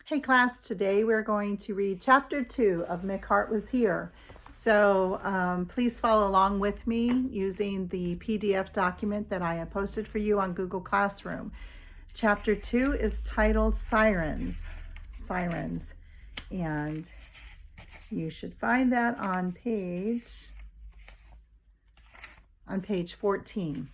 Hey class, today we're going to read chapter 2 of Mick, Hart Was Here. So please follow along with me using the PDF document that I have posted for you on Google Classroom. Chapter 2 is titled Sirens. And you should find that on page 14.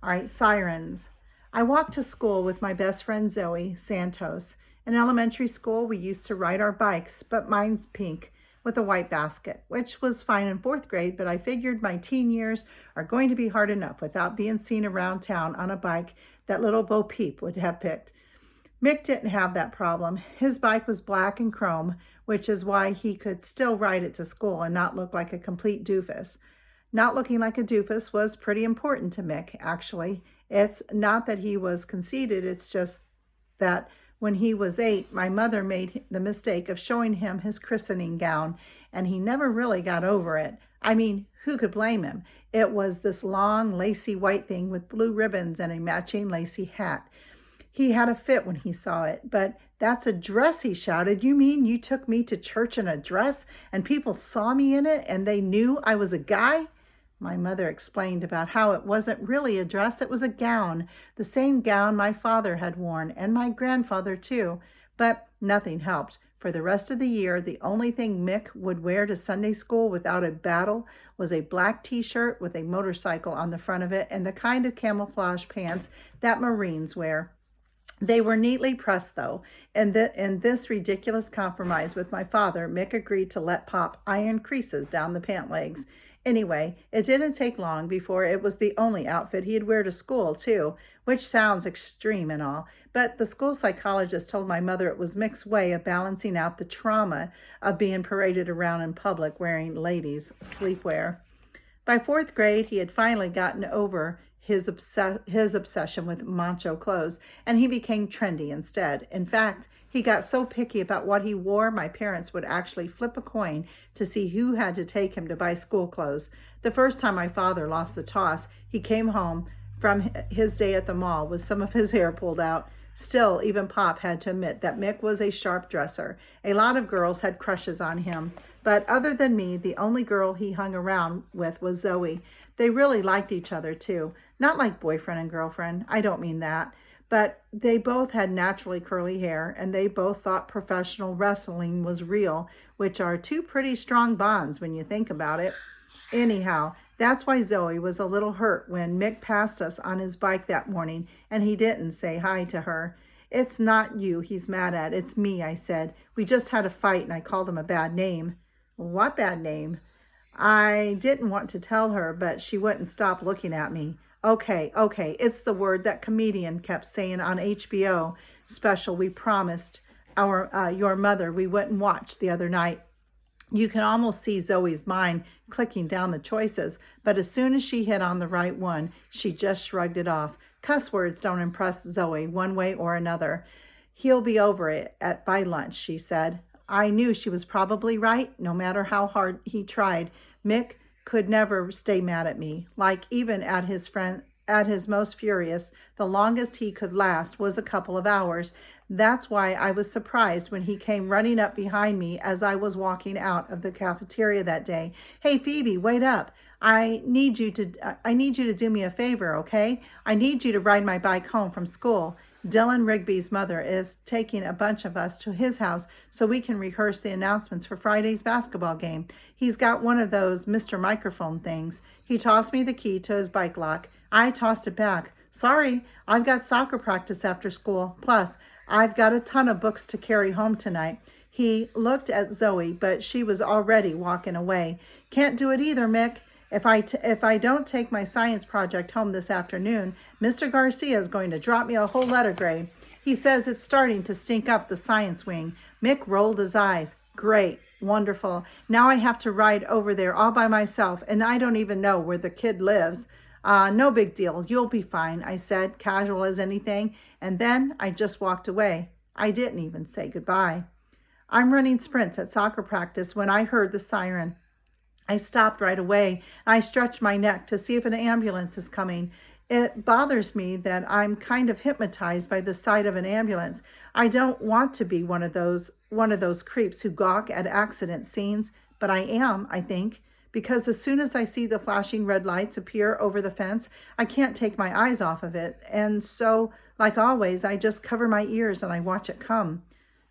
All right, Sirens. I walked to school with my best friend Zoe Santos. In elementary school, we used to ride our bikes, but mine's pink with a white basket, which was fine in 4th grade, but I figured my teen years are going to be hard enough without being seen around town on a bike that little Bo Peep would have picked. Mick didn't have that problem. His bike was black and chrome, which is why he could still ride it to school and not look like a complete doofus. Not looking like a doofus was pretty important to Mick, actually. It's not that he was conceited, it's just that when he was 8, my mother made the mistake of showing him his christening gown, and he never really got over it. I mean, who could blame him? It was this long, lacy white thing with blue ribbons and a matching lacy hat. He had a fit when he saw it. But that's a dress, he shouted. You mean you took me to church in a dress and people saw me in it and they knew I was a guy? My mother explained about how it wasn't really a dress, it was a gown, the same gown my father had worn, and my grandfather too. But nothing helped. For the rest of the year, the only thing Mick would wear to Sunday school without a battle was a black t-shirt with a motorcycle on the front of it and the kind of camouflage pants that Marines wear. They were neatly pressed, though, and in this ridiculous compromise with my father, Mick agreed to let Pop iron creases down the pant legs. Anyway, it didn't take long before it was the only outfit he'd wear to school, too, which sounds extreme and all. But the school psychologist told my mother it was Mick's way of balancing out the trauma of being paraded around in public wearing ladies' sleepwear. By 4th grade, he had finally gotten over his obsession with macho clothes, and he became trendy instead. In fact, he got so picky about what he wore, my parents would actually flip a coin to see who had to take him to buy school clothes. The first time my father lost the toss, he came home from his day at the mall with some of his hair pulled out. Still, even Pop had to admit that Mick was a sharp dresser. A lot of girls had crushes on him. But other than me, the only girl he hung around with was Zoe. They really liked each other, too. Not like boyfriend and girlfriend. I don't mean that. But they both had naturally curly hair, and they both thought professional wrestling was real, which are two pretty strong bonds when you think about it. Anyhow, that's why Zoe was a little hurt when Mick passed us on his bike that morning, and he didn't say hi to her. It's not you he's mad at, it's me, I said. We just had a fight, and I called him a bad name. What bad name? I didn't want to tell her, but she wouldn't stop looking at me. Okay, it's the word that comedian kept saying on HBO special we promised your mother we wouldn't watch the other night. You can almost see Zoe's mind clicking down the choices, but as soon as she hit on the right one, she just shrugged it off. Cuss words don't impress Zoe one way or another. He'll be over it by lunch, she said. I knew she was probably right, no matter how hard he tried. Mick could never stay mad at me. Like even at his most furious, the longest he could last was a couple of hours. That's why I was surprised when he came running up behind me as I was walking out of the cafeteria that day. Hey, Phoebe, wait up. I need you to do me a favor, okay? I need you to ride my bike home from school. Dylan Rigby's mother is taking a bunch of us to his house so we can rehearse the announcements for Friday's basketball game. He's got one of those Mr. Microphone things. He tossed me the key to his bike lock. I tossed it back. Sorry, I've got soccer practice after school. Plus, I've got a ton of books to carry home tonight. He looked at Zoe, but she was already walking away. Can't do it either, Mick. If I don't take my science project home this afternoon, Mr. Garcia is going to drop me a whole letter grade. He says it's starting to stink up the science wing. Mick rolled his eyes. Great, wonderful. Now I have to ride over there all by myself, and I don't even know where the kid lives. No big deal. You'll be fine, I said, casual as anything, and then I just walked away. I didn't even say goodbye. I'm running sprints at soccer practice when I heard the siren. I stopped right away. I stretched my neck to see if an ambulance is coming. It bothers me that I'm kind of hypnotized by the sight of an ambulance. I don't want to be one of those creeps who gawk at accident scenes, but I am, I think, because as soon as I see the flashing red lights appear over the fence, I can't take my eyes off of it. And so, like always, I just cover my ears and I watch it come.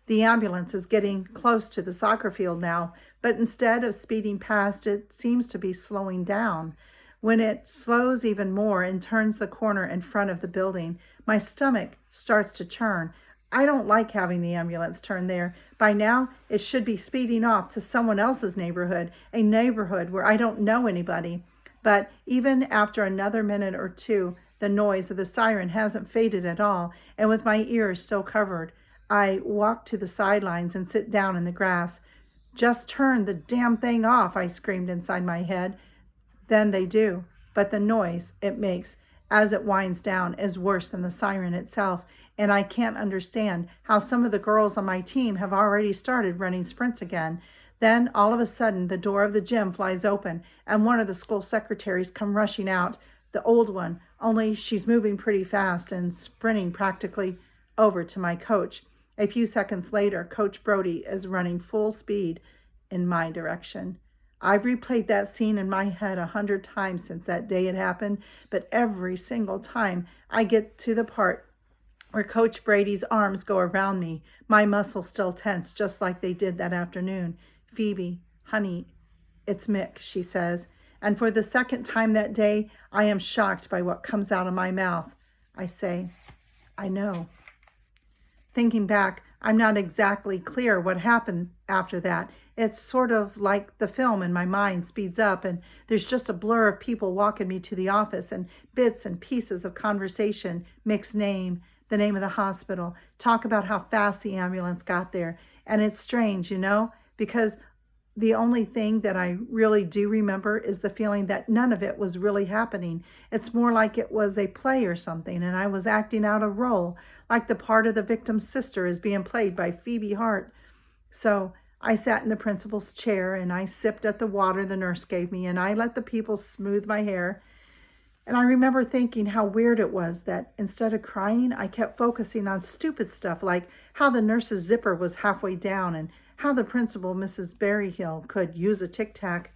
The ambulance is getting close to the soccer field now, but instead of speeding past, it seems to be slowing down. When it slows even more and turns the corner in front of the building, my stomach starts to churn. I don't like having the ambulance turn there. By now, it should be speeding off to someone else's neighborhood, a neighborhood where I don't know anybody. But even after another minute or two, the noise of the siren hasn't faded at all, and with my ears still covered, I walk to the sidelines and sit down in the grass. Just turn the damn thing off, I screamed inside my head. Then they do, but the noise it makes as it winds down is worse than the siren itself, and I can't understand how some of the girls on my team have already started running sprints again. Then, all of a sudden, the door of the gym flies open, and one of the school secretaries come rushing out, the old one, only she's moving pretty fast and sprinting practically over to my coach. A few seconds later, Coach Brody is running full speed in my direction. I've replayed that scene in my head 100 times since that day it happened, but every single time I get to the part where Coach Brady's arms go around me, my muscles still tense just like they did that afternoon. "Phoebe, honey, it's Mick," she says. And for the second time that day, I am shocked by what comes out of my mouth. I say, "I know." Thinking back, I'm not exactly clear what happened after that. It's sort of like the film in my mind speeds up and there's just a blur of people walking me to the office and bits and pieces of conversation, Mick's name, the name of the hospital, talk about how fast the ambulance got there. And it's strange, because the only thing that I really do remember is the feeling that none of it was really happening. It's more like it was a play or something, and I was acting out a role, like the part of the victim's sister is being played by Phoebe Hart. So I sat in the principal's chair, and I sipped at the water the nurse gave me, and I let the people smooth my hair. And I remember thinking how weird it was that instead of crying, I kept focusing on stupid stuff like how the nurse's zipper was halfway down and how the principal, Mrs. Berryhill, could use a tic-tac.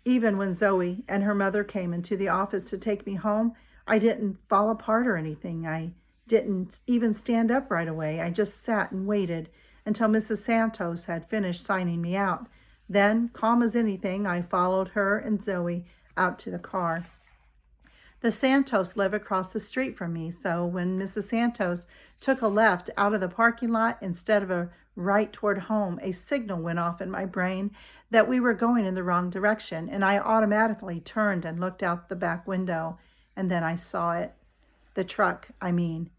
Even when Zoe and her mother came into the office to take me home, I didn't fall apart or anything. I didn't even stand up right away. I just sat and waited until Mrs. Santos had finished signing me out. Then, calm as anything, I followed her and Zoe out to the car. The Santos live across the street from me, so when Mrs. Santos took a left out of the parking lot instead of a right toward home, a signal went off in my brain that we were going in the wrong direction, and I automatically turned and looked out the back window, and then I saw it. The truck, and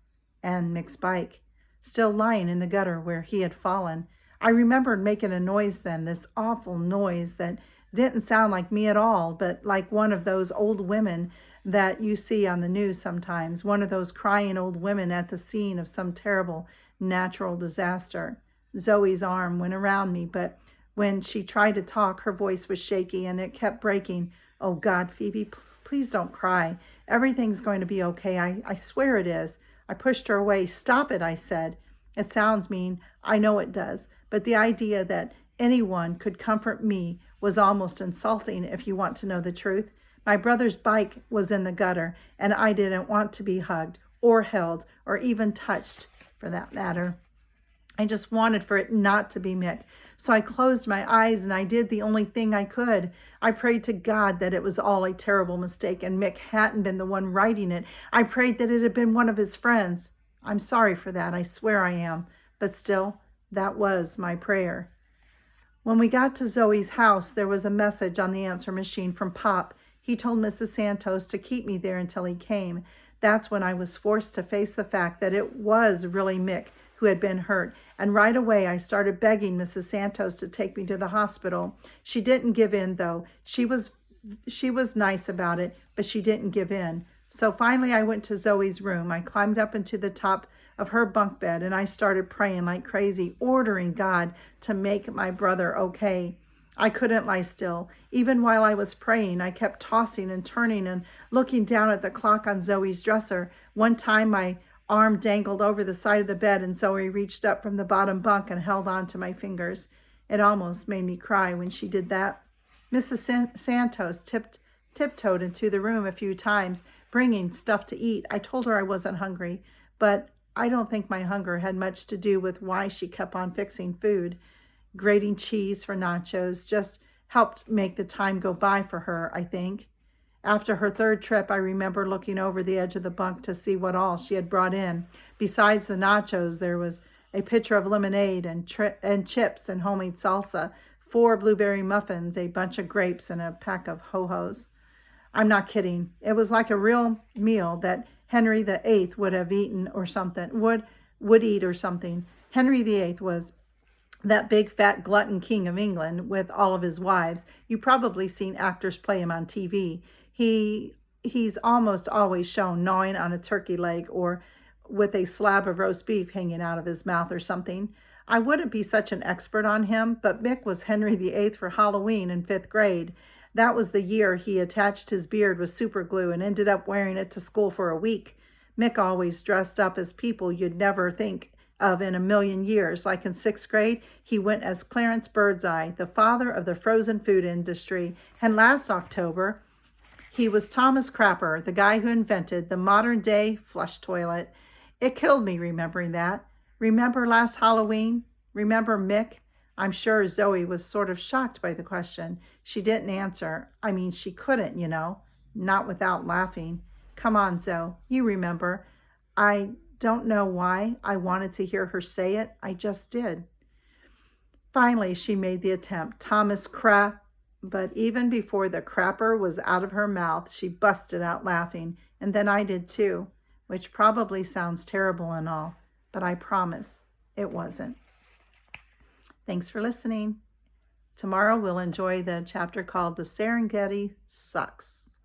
Mick's bike, still lying in the gutter where he had fallen. I remembered making a noise then, this awful noise that didn't sound like me at all, but like one of those old women that you see on the news sometimes, one of those crying old women at the scene of some terrible natural disaster. Zoe's arm went around me, but when she tried to talk, her voice was shaky and it kept breaking. "Oh God, Phoebe, please don't cry. Everything's going to be okay. I swear it is." I pushed her away. "Stop it," I said. It sounds mean. I know it does. But the idea that anyone could comfort me was almost insulting if you want to know the truth. My brother's bike was in the gutter, and I didn't want to be hugged or held or even touched, for that matter. I just wanted for it not to be Mick. So I closed my eyes and I did the only thing I could. I prayed to God that it was all a terrible mistake and Mick hadn't been the one writing it. I prayed that it had been one of his friends. I'm sorry for that. I swear I am. But still, that was my prayer. When we got to Zoe's house, there was a message on the answer machine from Pop. He told Mrs. Santos to keep me there until he came. That's when I was forced to face the fact that it was really Mick who had been hurt. And right away, I started begging Mrs. Santos to take me to the hospital. She didn't give in, though. She was nice about it, but she didn't give in. So finally, I went to Zoe's room. I climbed up into the top of her bunk bed, and I started praying like crazy, ordering God to make my brother okay. I couldn't lie still. Even while I was praying, I kept tossing and turning and looking down at the clock on Zoe's dresser. One time my arm dangled over the side of the bed and Zoe reached up from the bottom bunk and held on to my fingers. It almost made me cry when she did that. Mrs. Santos tiptoed into the room a few times, bringing stuff to eat. I told her I wasn't hungry, but I don't think my hunger had much to do with why she kept on fixing food. Grating cheese for nachos just helped make the time go by for her, I think. After her third trip, I remember looking over the edge of the bunk to see what all she had brought in. Besides the nachos, there was a pitcher of lemonade and chips and homemade salsa, 4 blueberry muffins, a bunch of grapes, and a pack of ho-hos. I'm not kidding. It was like a real meal that Henry VIII would have eaten or something, would eat or something. Henry VIII was that big fat glutton king of England with all of his wives. You've probably seen actors play him on TV. He's almost always shown gnawing on a turkey leg or with a slab of roast beef hanging out of his mouth or something. I wouldn't be such an expert on him, but Mick was Henry VIII for Halloween in 5th grade. That was the year he attached his beard with super glue and ended up wearing it to school for a week. Mick always dressed up as people you'd never think of in a million years. Like in 6th grade, he went as Clarence Birdseye, the father of the frozen food industry. And last October, he was Thomas Crapper, the guy who invented the modern-day flush toilet. It killed me remembering that. Remember last Halloween? Remember Mick? I'm sure Zoe was sort of shocked by the question. She didn't answer. I mean, she couldn't, not without laughing. Come on, Zoe, you remember. I don't know why I wanted to hear her say it. I just did. Finally, she made the attempt. Thomas Crap. But even before the crapper was out of her mouth, she busted out laughing. And then I did too, which probably sounds terrible and all, but I promise it wasn't. Thanks for listening. Tomorrow we'll enjoy the chapter called The Serengeti Sucks.